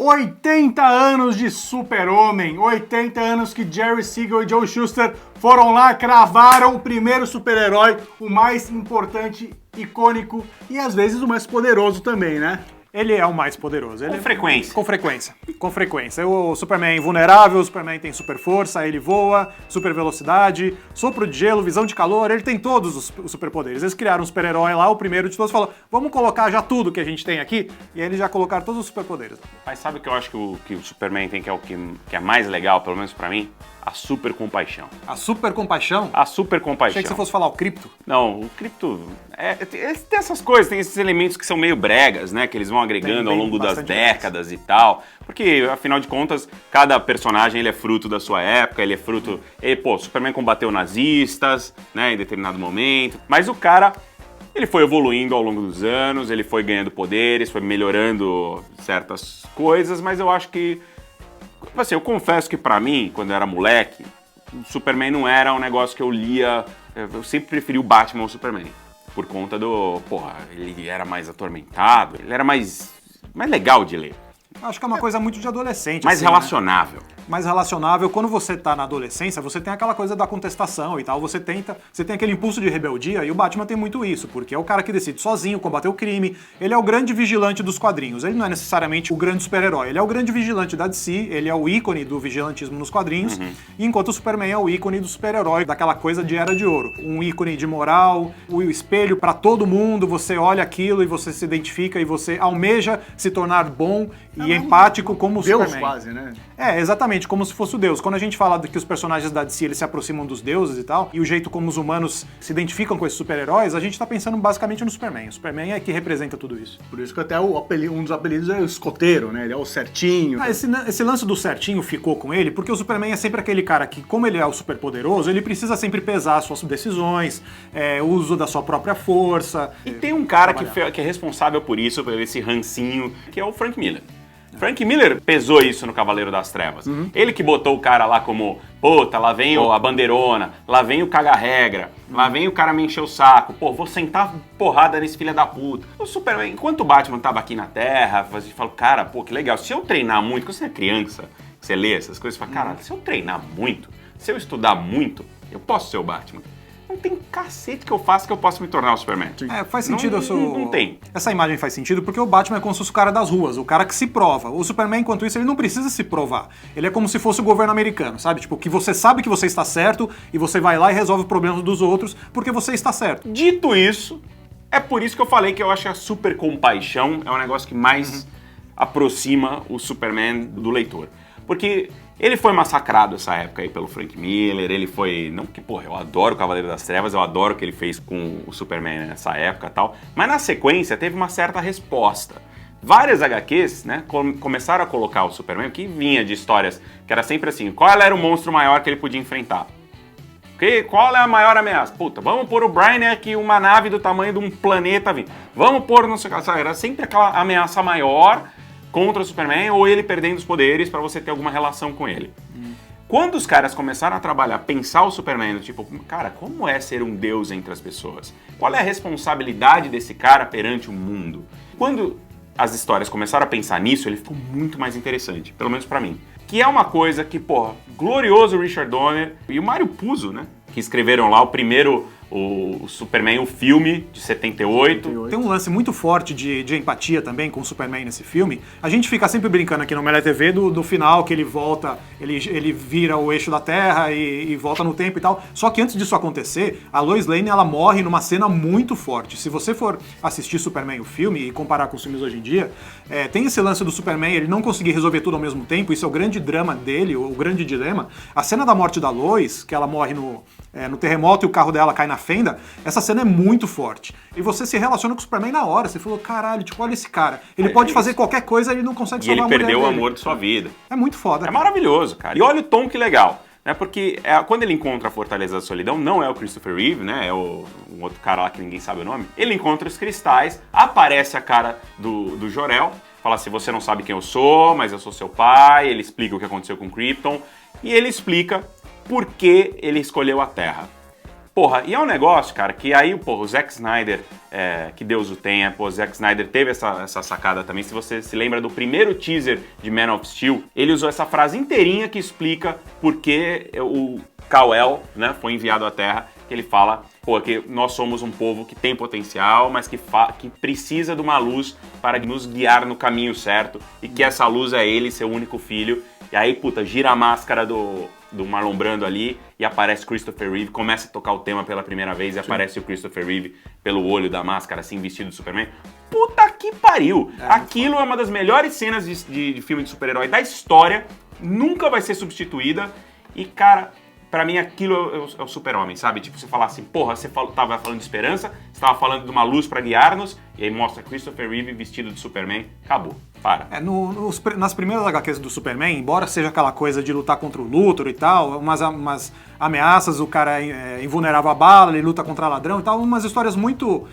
80 anos de Super-Homem, 80 anos que Jerry Siegel e Joe Shuster foram lá, cravaram o primeiro super-herói, o mais importante, icônico e às vezes o mais poderoso também, né? Ele é o mais poderoso. Com frequência. Com frequência. Com frequência. O Superman é invulnerável, o Superman tem super força, ele voa, super velocidade, sopro de gelo, visão de calor, ele tem todos os superpoderes. Eles criaram um super-herói lá, o primeiro de todos falou, vamos colocar já tudo que a gente tem aqui, e aí eles já colocaram todos os superpoderes. Mas sabe o que eu acho que o Superman tem, que é o que é mais legal, pelo menos pra mim? A super compaixão. A super compaixão? A super compaixão. Achei que você fosse falar o Krypto. Não, o Krypto... tem essas coisas, tem esses elementos que são meio bregas, né? Que eles vão agregando ao longo das décadas e tal. Porque, afinal de contas, cada personagem ele é fruto da sua época, ele é fruto... Superman combateu nazistas, né? Em determinado momento. Mas o cara... Ele foi evoluindo ao longo dos anos, ele foi ganhando poderes, foi melhorando certas coisas, mas eu acho que... Assim, eu confesso que pra mim, quando eu era moleque, o Superman não era um negócio que eu lia... Eu sempre preferi o Batman ao Superman. Por conta do... ele era mais atormentado, ele era mais legal de ler. Acho que é uma coisa muito de adolescente. Mais assim, relacionável. Né? Mais relacionável. Quando você tá na adolescência, você tem aquela coisa da contestação e tal. Você tem aquele impulso de rebeldia e o Batman tem muito isso, porque é o cara que decide sozinho combater o crime. Ele é o grande vigilante dos quadrinhos. Ele não é necessariamente o grande super-herói. Ele é o grande vigilante da DC, ele é o ícone do vigilantismo nos quadrinhos, enquanto o Superman é o ícone do super-herói, daquela coisa de Era de Ouro. Um ícone de moral, o espelho pra todo mundo, você olha aquilo e você se identifica e você almeja se tornar bom e empático como o Deus Superman. quase, né? É, exatamente, como se fosse o Deus. Quando a gente fala que os personagens da DC eles se aproximam dos deuses e tal, e o jeito como os humanos se identificam com esses super-heróis, a gente tá pensando basicamente no Superman. O Superman é que representa tudo isso. Por isso que até um dos apelidos é o escoteiro, né? Ele é o certinho. Esse lance do certinho ficou com ele porque o Superman é sempre aquele cara que, como ele é o super poderoso, ele precisa sempre pesar as suas decisões, o uso da sua própria força. E tem um cara que é responsável por isso, por esse rancinho, que é o Frank Miller. Frank Miller pesou isso no Cavaleiro das Trevas. Ele que botou o cara lá como, lá vem a bandeirona, lá vem o caga-regra, lá vem o cara me encher o saco, vou sentar porrada nesse filho da puta. O Superman, enquanto o Batman tava aqui na Terra, a gente falou, cara, que legal, se eu treinar muito, quando você é criança, você lê essas coisas, você fala, caralho, se eu treinar muito, se eu estudar muito, eu posso ser o Batman. Não tem cacete que eu faça que eu possa me tornar o Superman. Faz sentido. Não tem. Essa imagem faz sentido porque o Batman é como se fosse o cara das ruas, o cara que se prova. O Superman, enquanto isso, ele não precisa se provar. Ele é como se fosse o governo americano, sabe? Tipo, que você sabe que você está certo e você vai lá e resolve o problema dos outros porque você está certo. Dito isso, é por isso que eu falei que eu acho que a super compaixão é o negócio que mais aproxima o Superman do leitor. Porque ele foi massacrado essa época aí pelo Frank Miller, ele foi... Não que, eu adoro o Cavaleiro das Trevas, eu adoro o que ele fez com o Superman nessa época e tal, mas na sequência teve uma certa resposta. Várias HQs, né, começaram a colocar o Superman, que vinha de histórias que era sempre assim, qual era o monstro maior que ele podia enfrentar? Qual é a maior ameaça? Vamos pôr o Brainiac, uma nave do tamanho de um planeta vindo. Vamos pôr, não sei o que, era sempre aquela ameaça maior contra o Superman, ou ele perdendo os poderes para você ter alguma relação com ele. Quando os caras começaram a trabalhar, pensar o Superman, tipo, cara, como é ser um deus entre as pessoas? Qual é a responsabilidade desse cara perante o mundo? Quando as histórias começaram a pensar nisso, ele ficou muito mais interessante, pelo menos pra mim. Que é uma coisa que, glorioso Richard Donner e o Mário Puzo, né? Que escreveram lá o Superman, o filme de 78. Tem um lance muito forte de empatia também com o Superman nesse filme. A gente fica sempre brincando aqui no Melhor TV do final, que ele volta, ele vira o eixo da Terra e volta no tempo e tal. Só que antes disso acontecer, a Lois Lane ela morre numa cena muito forte. Se você for assistir Superman, o filme, e comparar com os filmes hoje em dia, tem esse lance do Superman, ele não conseguir resolver tudo ao mesmo tempo, isso é o grande drama dele, o grande dilema. A cena da morte da Lois, que ela morre no terremoto e o carro dela cai na fenda, essa cena é muito forte. E você se relaciona com o Superman na hora. Você falou, caralho, olha esse cara. Ele pode fazer qualquer coisa, ele não consegue salvar a mulher dele. E ele perdeu o amor de sua vida. É muito foda. É maravilhoso, cara. E olha o tom que legal. Né? Porque quando ele encontra a Fortaleza da Solidão, não é o Christopher Reeve, né? É um outro cara lá que ninguém sabe o nome. Ele encontra os cristais, aparece a cara do Jor-El, fala assim, você não sabe quem eu sou, mas eu sou seu pai. Ele explica o que aconteceu com Krypton. E ele explica por que ele escolheu a Terra. Porra, e é um negócio, cara, que aí, porra, o Zack Snyder, que Deus o tenha, pô, o Zack Snyder teve essa sacada também. Se você se lembra do primeiro teaser de Man of Steel, ele usou essa frase inteirinha que explica por que o Kal-El, né, foi enviado à Terra, que ele fala, pô, que nós somos um povo que tem potencial, mas que precisa de uma luz para nos guiar no caminho certo, e que essa luz é ele, seu único filho. E aí, puta, gira a máscara do Marlon Brando ali e aparece Christopher Reeve, começa a tocar o tema pela primeira vez e aparece o Christopher Reeve pelo olho da máscara, assim, vestido de Superman. Puta que pariu! Aquilo é uma das melhores cenas de filme de super-herói da história, nunca vai ser substituída e, cara, pra mim aquilo é o Super-Homem, sabe? Tipo, você falar assim, porra, você tava falando de esperança, você tava falando de uma luz pra guiar-nos, e aí mostra Christopher Reeve vestido de Superman, acabou. Para. Nas primeiras HQs do Superman, embora seja aquela coisa de lutar contra o Luthor e tal, umas ameaças, o cara é invulnerável à bala, ele luta contra ladrão e tal, umas histórias muito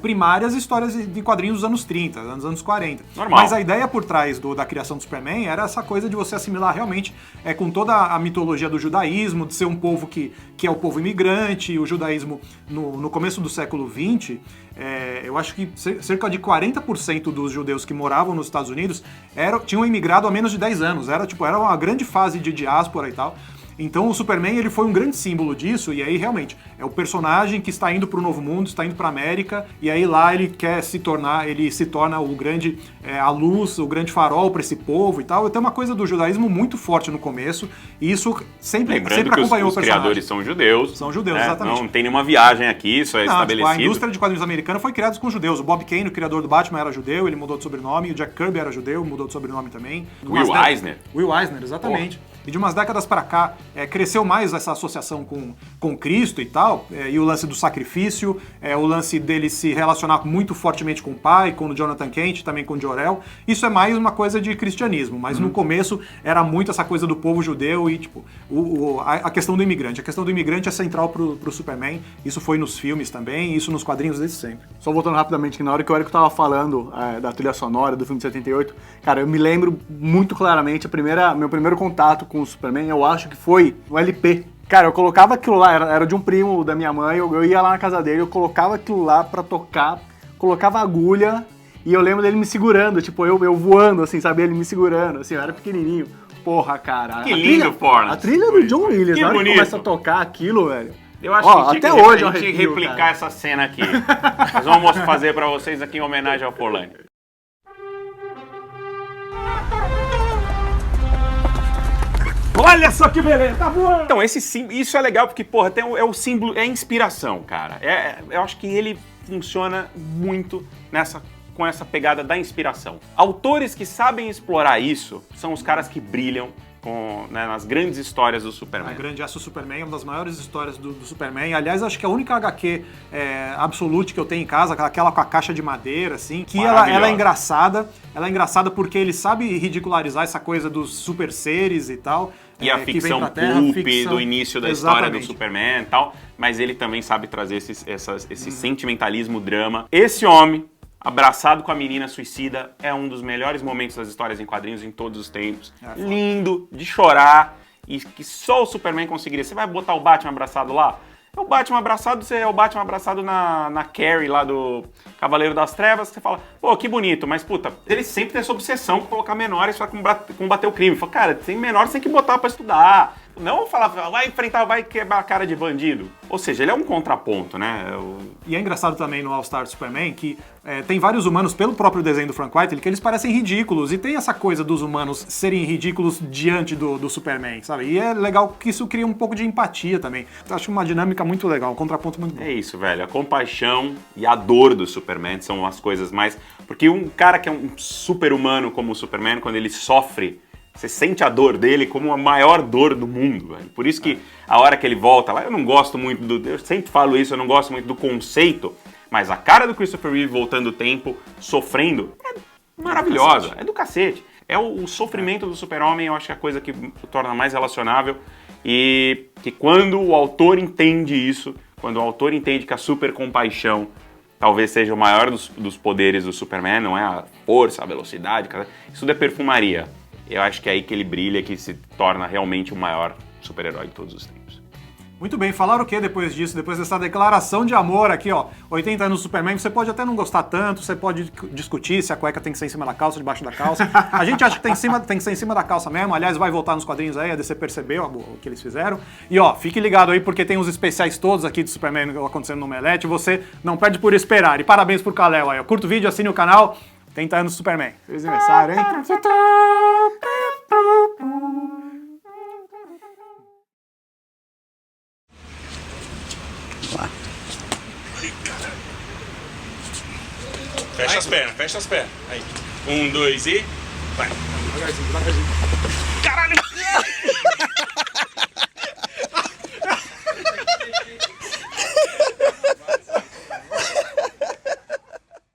primárias, histórias de quadrinhos dos anos 30, anos 40. Normal. Mas a ideia por trás da criação do Superman era essa coisa de você assimilar realmente com toda a mitologia do judaísmo, de ser um povo que é o povo imigrante, o judaísmo no começo do século XX, eu acho que cerca de 40% dos judeus que moravam nos Estados Unidos tinham imigrado há menos de 10 anos. Era uma grande fase de diáspora e tal. Então o Superman ele foi um grande símbolo disso, e aí realmente é o personagem que está indo para o Novo Mundo, está indo para a América, e aí lá ele se torna o grande, a luz, o grande farol para esse povo e tal. Tem uma coisa do judaísmo muito forte no começo, e isso sempre acompanhou o personagem. Os criadores são judeus. São judeus, né? exatamente. Não tem nenhuma viagem aqui, isso é estabelecido. A indústria de quadrinhos americana foi criada com judeus. O Bob Kane, o criador do Batman, era judeu, ele mudou de sobrenome, o Jack Kirby era judeu, mudou de sobrenome também. Will Eisner. Will Eisner, exatamente. Porra. E de umas décadas para cá, cresceu mais essa associação com Cristo e tal, e o lance do sacrifício, o lance dele se relacionar muito fortemente com o pai, com o Jonathan Kent, também com o Jor-El. Isso é mais uma coisa de cristianismo, mas no começo era muito essa coisa do povo judeu e, tipo, a questão do imigrante. A questão do imigrante é central pro Superman, isso foi nos filmes também, isso nos quadrinhos desde sempre. Só voltando rapidamente, que na hora que o Érico tava falando da trilha sonora do filme de 78, cara, eu me lembro muito claramente, meu primeiro contato com o Superman, eu acho que foi o LP. Cara, eu colocava aquilo lá, era de um primo da minha mãe, eu ia lá na casa dele, eu colocava aquilo lá pra tocar, colocava agulha, e eu lembro dele me segurando, tipo, eu voando, assim, sabe? Ele me segurando, assim, eu era pequenininho. Porra, cara. Que lindo, Fornas. A trilha do John Williams, na hora que começa a tocar aquilo, velho. Eu acho que até hoje a gente replicar cara. Essa cena aqui. Nós vamos fazer pra vocês aqui em homenagem ao Forlani. Olha só que beleza, tá bom! Então, isso é legal porque, porra, é o símbolo, é a inspiração, cara. Eu acho que ele funciona muito com essa pegada da inspiração. Autores que sabem explorar isso são os caras que brilham nas grandes histórias do Superman. A Grande Aço Superman é uma das maiores histórias do Superman. Aliás, acho que a única HQ Absolute que eu tenho em casa, aquela com a caixa de madeira, assim, que ela é engraçada. Ela é engraçada porque ele sabe ridicularizar essa coisa dos super seres e tal. E a ficção pulp do início da história do Superman e tal. Mas ele também sabe trazer esse sentimentalismo, drama. Esse homem, abraçado com a menina suicida, é um dos melhores momentos das histórias em quadrinhos em todos os tempos. Lindo, de chorar, e que só o Superman conseguiria. Você vai botar o Batman abraçado lá? É o Batman abraçado na Carrie lá do Cavaleiro das Trevas, que você fala, pô, que bonito, mas puta, ele sempre tem essa obsessão com colocar menores pra combater o crime. Fala, cara, tem menores, tem que botar pra estudar. Não falar, vai quebrar a cara de bandido. Ou seja, ele é um contraponto, né? E é engraçado também no All-Star Superman que tem vários humanos, pelo próprio desenho do Frank Whiteley, que eles parecem ridículos. E tem essa coisa dos humanos serem ridículos diante do Superman, sabe? E é legal que isso cria um pouco de empatia também. Eu acho uma dinâmica muito legal, um contraponto muito bom. É isso, velho. A compaixão e a dor do Superman são as coisas mais... Porque um cara que é um super-humano como o Superman, quando ele sofre... Você sente a dor dele como a maior dor do mundo, velho. Por isso que a hora que ele volta lá, eu não gosto muito eu sempre falo isso, eu não gosto muito do conceito, mas a cara do Christopher Reeve voltando o tempo, sofrendo, é maravilhosa, é do cacete. É o sofrimento do Super-Homem, eu acho que é a coisa que o torna mais relacionável, e que quando o autor entende isso, quando o autor entende que a super compaixão talvez seja o maior dos poderes do Superman, não é a força, a velocidade, isso tudo é perfumaria. Eu acho que é aí que ele brilha, que se torna realmente o maior super-herói de todos os tempos. Muito bem, falaram o que depois disso? Depois dessa declaração de amor aqui, ó, 80 anos do Superman, você pode até não gostar tanto, você pode discutir se a cueca tem que ser em cima da calça, debaixo da calça. A gente acha que tem que ser em cima da calça mesmo, aliás, vai voltar nos quadrinhos aí, a DC percebeu o que eles fizeram. E ó, fique ligado aí, porque tem os especiais todos aqui do Superman acontecendo no Omelete, você não perde por esperar. E parabéns pro Kal-El aí, ó. Curta o vídeo, assine o canal, 80 anos do Superman. Feliz aniversário, hein? Fecha as pernas, fecha as pernas. Aí. 1, 2 e. Vai.